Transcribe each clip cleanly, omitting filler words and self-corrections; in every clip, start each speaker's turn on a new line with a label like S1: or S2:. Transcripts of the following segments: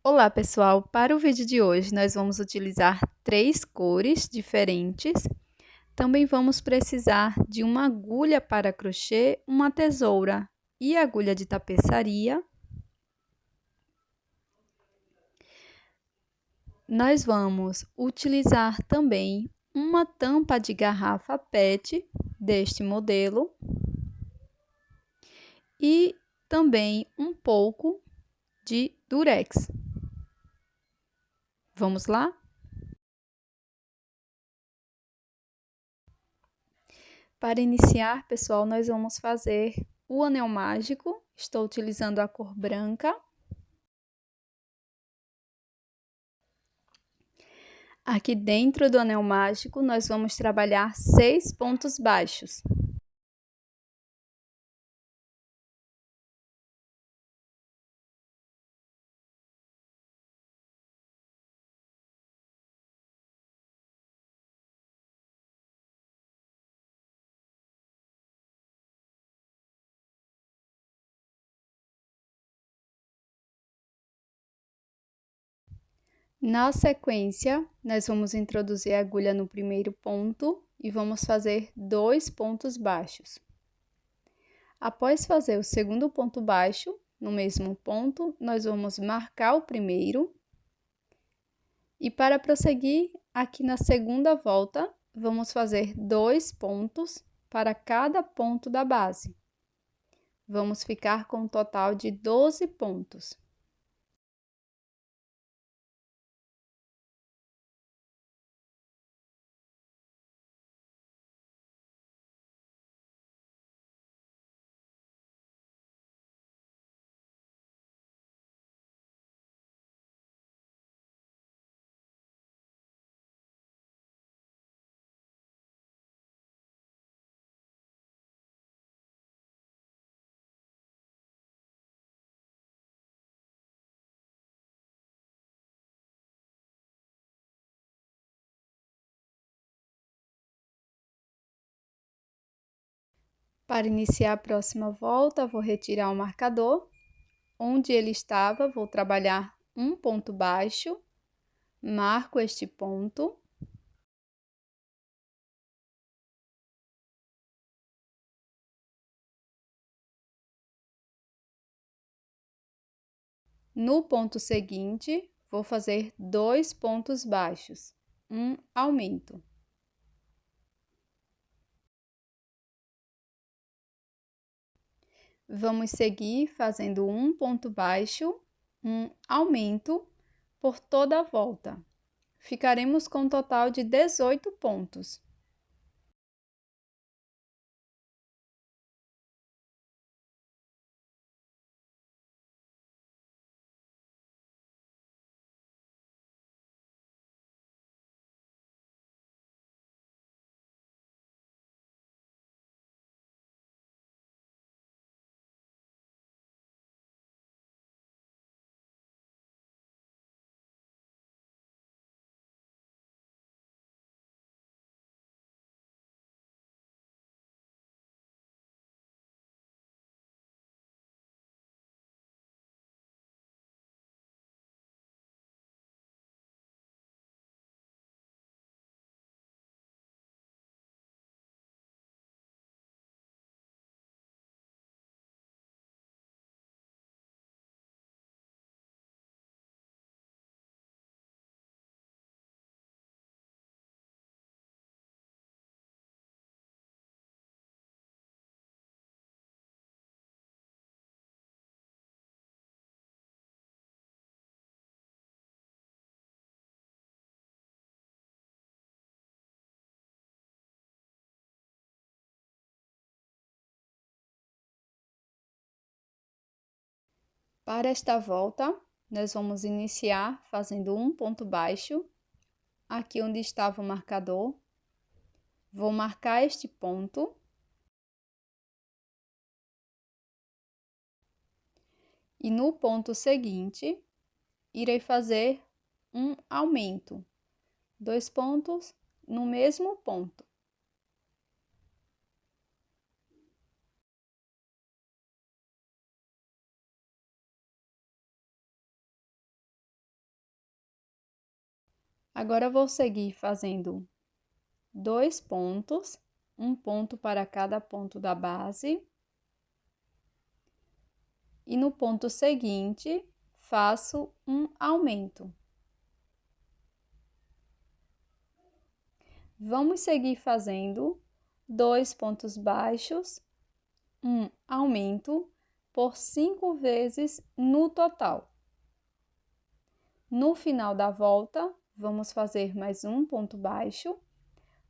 S1: Olá pessoal, para o vídeo de hoje nós vamos utilizar 3 cores diferentes. Também vamos precisar de uma agulha para crochê, uma tesoura e agulha de tapeçaria. Nós vamos utilizar também uma tampa de garrafa PET deste modelo e também um pouco de durex. Vamos lá? Para iniciar, pessoal, nós vamos fazer o anel mágico. Estou utilizando a cor branca. Aqui dentro do anel mágico, nós vamos trabalhar 6 pontos baixos. Na sequência, nós vamos introduzir a agulha no primeiro ponto e vamos fazer 2 pontos baixos. Após fazer o segundo ponto baixo, no mesmo ponto, nós vamos marcar o primeiro. E para prosseguir, aqui na segunda volta, vamos fazer 2 pontos para cada ponto da base. Vamos ficar com um total de 12 pontos. Para iniciar a próxima volta, vou retirar o marcador. Onde ele estava, vou trabalhar um ponto baixo, marco este ponto. No ponto seguinte, vou fazer 2 pontos baixos, um aumento. Vamos seguir fazendo um ponto baixo, um aumento por toda a volta. Ficaremos com um total de 18 pontos. Para esta volta, nós vamos iniciar fazendo um ponto baixo, aqui onde estava o marcador. Vou marcar este ponto. E no ponto seguinte, irei fazer um aumento. 2 pontos no mesmo ponto. Agora, vou seguir fazendo 2 pontos, um ponto para cada ponto da base. E no ponto seguinte, faço um aumento. Vamos seguir fazendo 2 pontos baixos, um aumento, por 5 vezes no total. No final da volta, vamos fazer mais um ponto baixo,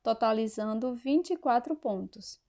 S1: totalizando 24 pontos.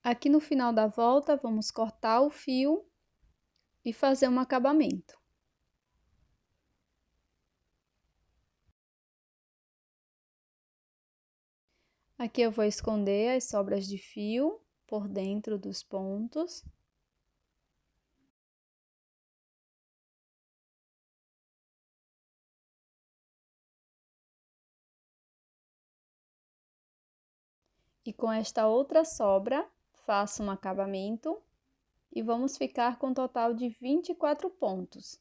S1: Aqui no final da volta, vamos cortar o fio e fazer um acabamento. Aqui eu vou esconder as sobras de fio por dentro dos pontos. E com esta outra sobra, faço um acabamento e vamos ficar com um total de 24 pontos.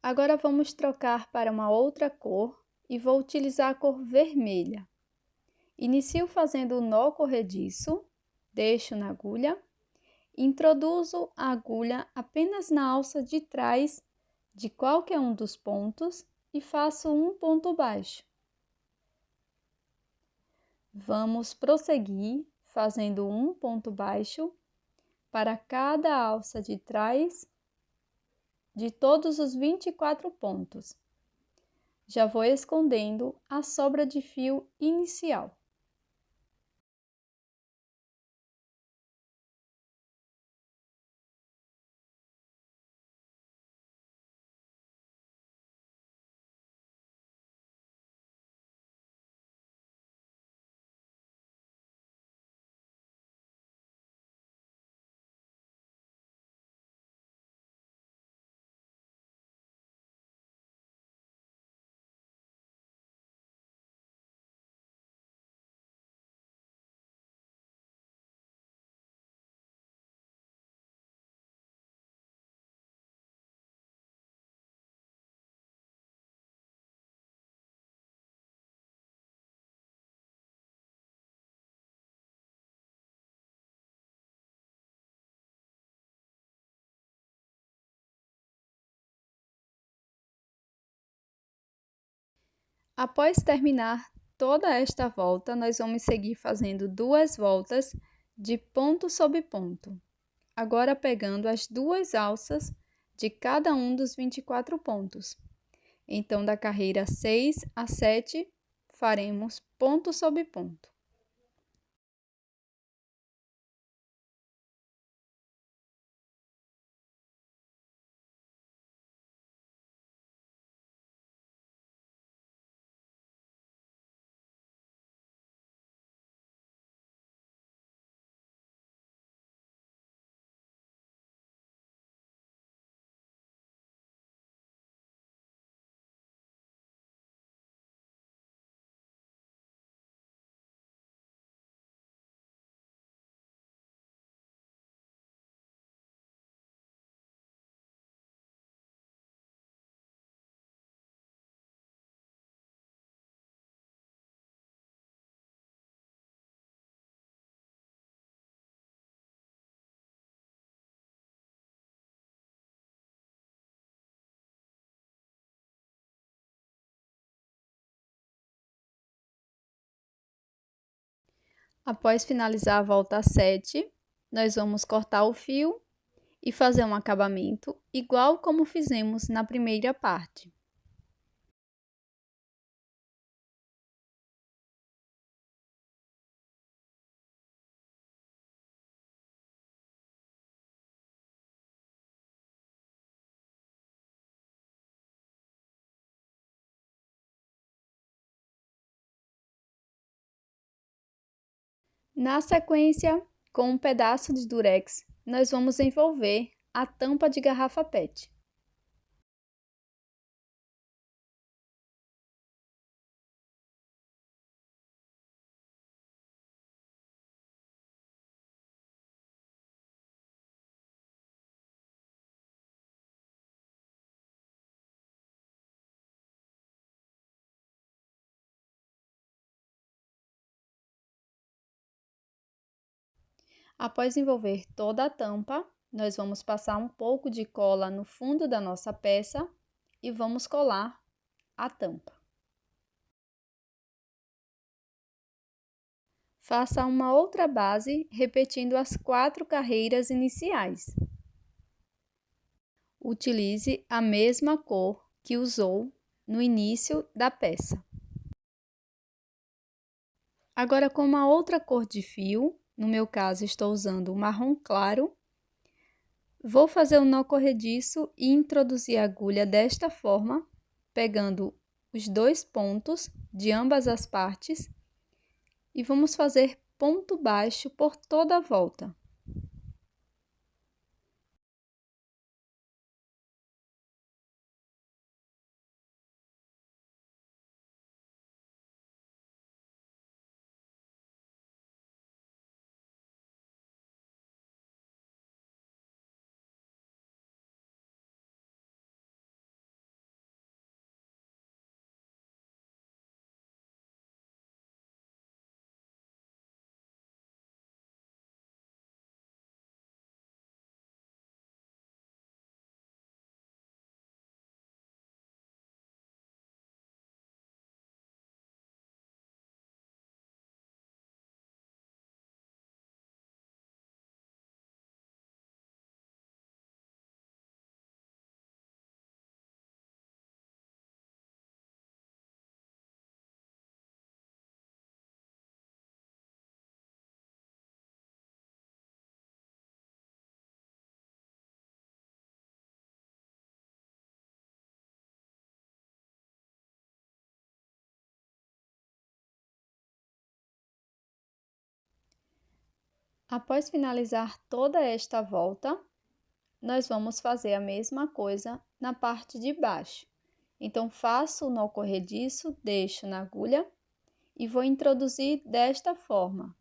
S1: Agora, vamos trocar para uma outra cor e vou utilizar a cor vermelha. Inicio fazendo o nó corrediço, deixo na agulha, introduzo a agulha apenas na alça de trás de qualquer um dos pontos e faço um ponto baixo. Vamos prosseguir fazendo um ponto baixo para cada alça de trás de todos os 24 pontos. Já vou escondendo a sobra de fio inicial. Após terminar toda esta volta, nós vamos seguir fazendo 2 voltas de ponto sobre ponto. Agora, pegando as 2 alças de cada um dos 24 pontos. Então, da carreira 6 a 7, faremos ponto sobre ponto. Após finalizar a volta 7, nós vamos cortar o fio e fazer um acabamento igual como fizemos na primeira parte. Na sequência, com um pedaço de durex, nós vamos envolver a tampa de garrafa PET. Após envolver toda a tampa, nós vamos passar um pouco de cola no fundo da nossa peça e vamos colar a tampa. Faça uma outra base, repetindo as 4 carreiras iniciais. Utilize a mesma cor que usou no início da peça. Agora, com uma outra cor de fio, no meu caso estou usando o marrom claro, vou fazer um nó corrediço e introduzir a agulha desta forma, pegando os 2 pontos de ambas as partes e vamos fazer ponto baixo por toda a volta. Após finalizar toda esta volta, nós vamos fazer a mesma coisa na parte de baixo. Então, faço o nó corrediço, deixo na agulha e vou introduzir desta forma,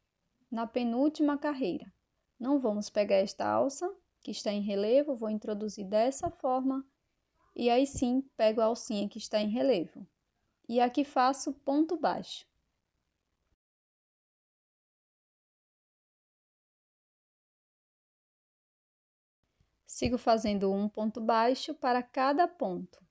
S1: na penúltima carreira. Não vamos pegar esta alça, que está em relevo, vou introduzir dessa forma e aí sim pego a alcinha que está em relevo. E aqui faço ponto baixo. Sigo fazendo um ponto baixo para cada ponto.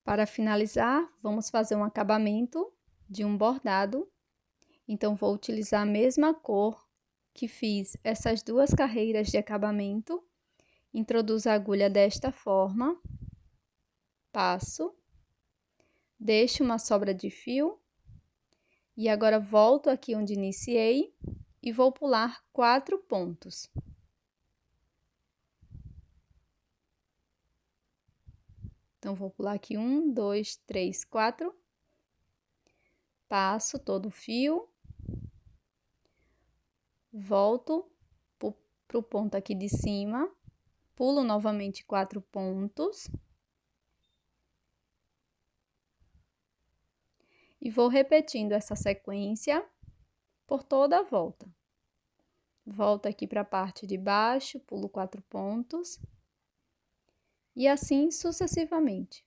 S1: Para finalizar, vamos fazer um acabamento de um bordado. Então, vou utilizar a mesma cor que fiz essas 2 carreiras de acabamento Introduzo a agulha desta forma, passo, deixo uma sobra de fio e agora volto aqui onde iniciei e vou pular 4 pontos. Então, vou pular aqui 1, 2, 3, 4. Passo todo o fio. Volto para o ponto aqui de cima. Pulo novamente 4 pontos. E vou repetindo essa sequência por toda a volta. Volto aqui para a parte de baixo, pulo 4 pontos. E assim sucessivamente.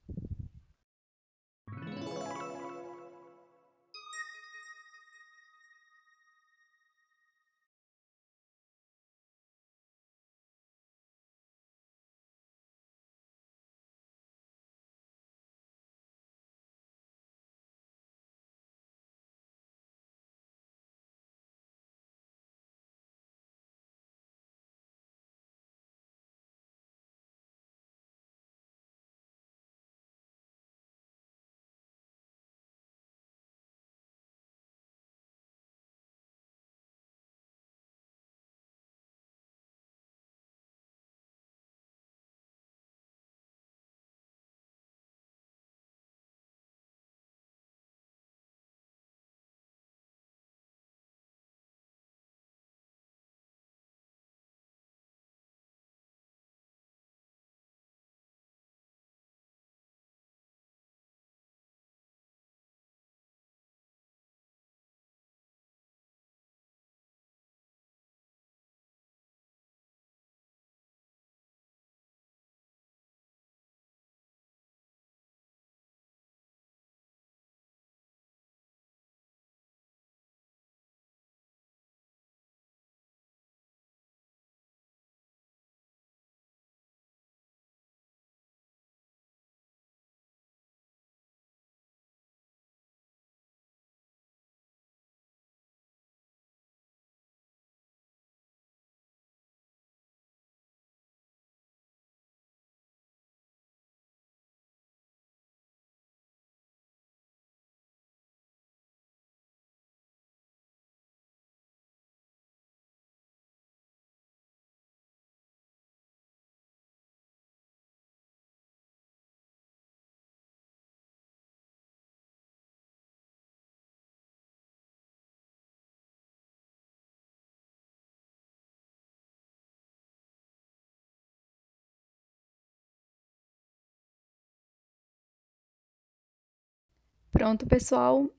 S1: Pronto, pessoal.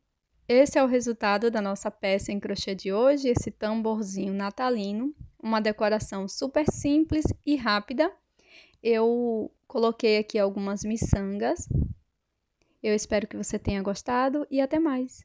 S1: Esse é o resultado da nossa peça em crochê de hoje, esse tamborzinho natalino. Uma decoração super simples e rápida. Eu coloquei aqui algumas miçangas. Eu espero que você tenha gostado e até mais!